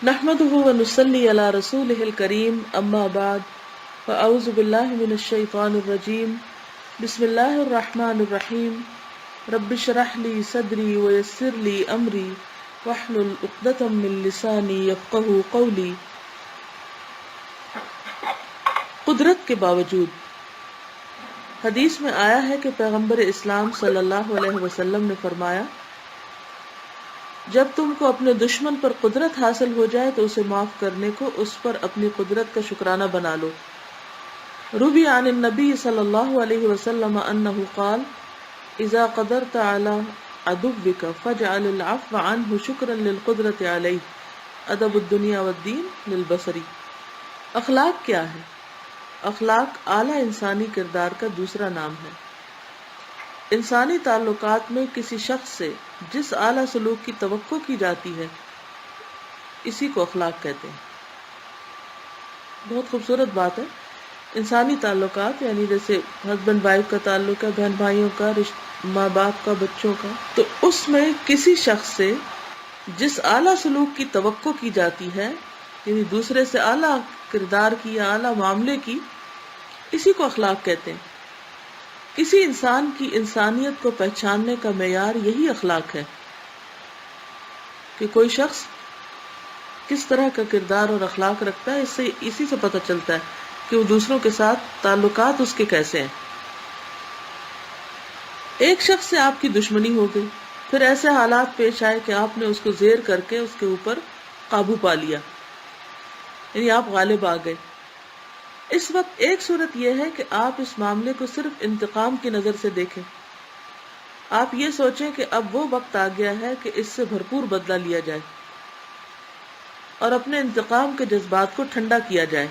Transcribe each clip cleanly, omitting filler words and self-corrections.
نحمده ونصلي على رسوله الكريم اما بعد فاعوذ بالله من الشيطان الرجيم بسم الله الرحمن الرحيم رب اشرح لي صدري ويسر لي امري واحلل عقدة من لساني يفقهوا قولي. قدرت کے باوجود حدیث میں آیا ہے کہ پیغمبر اسلام صلی اللہ علیہ وسلم نے فرمایا، جب تم کو اپنے دشمن پر قدرت حاصل ہو جائے تو اسے معاف کرنے کو اس پر اپنی قدرت کا شکرانہ بنا لو. روی عن النبی صلی اللہ علیہ وسلم انہ قال اذا قدرت علی عدوک فاجعل العفو عنہ شکرا للقدرت علیہ ادب الدنیا والدین للبصری. اخلاق کیا ہے؟ اخلاق اعلیٰ انسانی کردار کا دوسرا نام ہے. انسانی تعلقات میں کسی شخص سے جس اعلیٰ سلوک کی توقع کی جاتی ہے اسی کو اخلاق کہتے ہیں. بہت خوبصورت بات ہے. انسانی تعلقات یعنی جیسے ہسبینڈ وائف کا تعلق ہے، بہن بھائیوں کا، ماں باپ کا، بچوں کا، تو اس میں کسی شخص سے جس اعلیٰ سلوک کی توقع کی جاتی ہے یعنی دوسرے سے اعلیٰ کردار کی یا اعلیٰ معاملے کی، اسی کو اخلاق کہتے ہیں. کسی انسان کی انسانیت کو پہچاننے کا معیار یہی اخلاق ہے کہ کوئی شخص کس طرح کا کردار اور اخلاق رکھتا ہے. اسی سے پتہ چلتا ہے کہ وہ دوسروں کے ساتھ تعلقات اس کے کیسے ہیں. ایک شخص سے آپ کی دشمنی ہو گئی، پھر ایسے حالات پیش آئے کہ آپ نے اس کو زیر کر کے اس کے اوپر قابو پا لیا، یعنی آپ غالب آ گئے. اس وقت ایک صورت یہ ہے کہ آپ اس معاملے کو صرف انتقام کی نظر سے دیکھیں. آپ یہ سوچیں کہ اب وہ وقت آ گیا ہے کہ اس سے بھرپور بدلہ لیا جائے اور اپنے انتقام کے جذبات کو ٹھنڈا کیا جائے.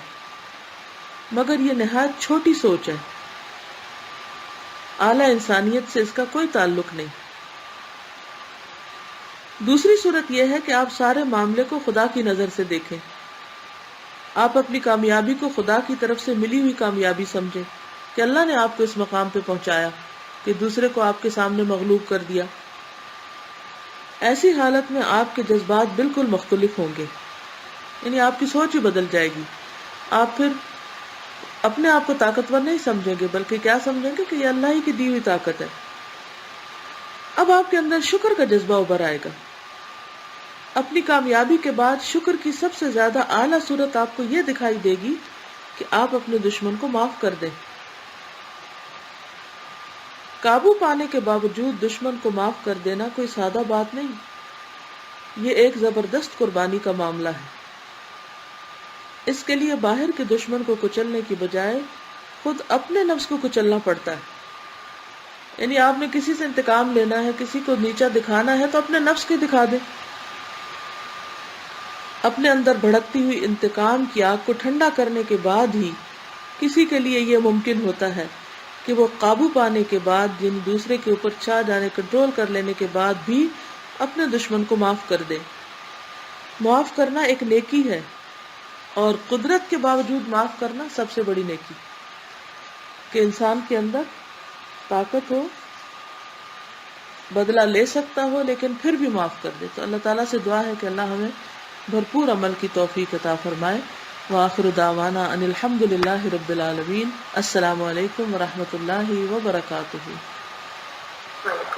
مگر یہ نہایت چھوٹی سوچ ہے. اعلیٰ انسانیت سے اس کا کوئی تعلق نہیں. دوسری صورت یہ ہے کہ آپ سارے معاملے کو خدا کی نظر سے دیکھیں. آپ اپنی کامیابی کو خدا کی طرف سے ملی ہوئی کامیابی سمجھیں کہ اللہ نے آپ کو اس مقام پہ پہنچایا کہ دوسرے کو آپ کے سامنے مغلوب کر دیا. ایسی حالت میں آپ کے جذبات بالکل مختلف ہوں گے، یعنی آپ کی سوچ ہی بدل جائے گی. آپ پھر اپنے آپ کو طاقتور نہیں سمجھیں گے بلکہ کیا سمجھیں گے کہ یہ اللہ ہی کی دی ہوئی طاقت ہے. اب آپ کے اندر شکر کا جذبہ ابھر آئے گا. اپنی کامیابی کے بعد شکر کی سب سے زیادہ اعلیٰ صورت آپ کو یہ دکھائی دے گی کہ آپ اپنے دشمن کو معاف کر دیں. قابو پانے کے باوجود دشمن کو معاف کر دینا کوئی سادہ بات نہیں. یہ ایک زبردست قربانی کا معاملہ ہے. اس کے لیے باہر کے دشمن کو کچلنے کی بجائے خود اپنے نفس کو کچلنا پڑتا ہے. یعنی آپ نے کسی سے انتقام لینا ہے، کسی کو نیچا دکھانا ہے تو اپنے نفس کو دکھا دیں. اپنے اندر بھڑکتی ہوئی انتقام کی آگ کو ٹھنڈا کرنے کے بعد ہی کسی کے لیے یہ ممکن ہوتا ہے کہ وہ قابو پانے کے بعد یعنی دوسرے کے اوپر چھا جانے، کنٹرول کر لینے کے بعد بھی اپنے دشمن کو معاف کر دے. معاف کرنا ایک نیکی ہے اور قدرت کے باوجود معاف کرنا سب سے بڑی نیکی کہ انسان کے اندر طاقت ہو، بدلہ لے سکتا ہو لیکن پھر بھی معاف کر دے. تو اللہ تعالیٰ سے دعا ہے کہ اللہ ہمیں بھرپور عمل کی توفیق عطا فرمائے. وآخر دعوانا ان الحمد للہ رب العالمین. السلام علیکم ورحمۃ اللہ وبرکاتہ.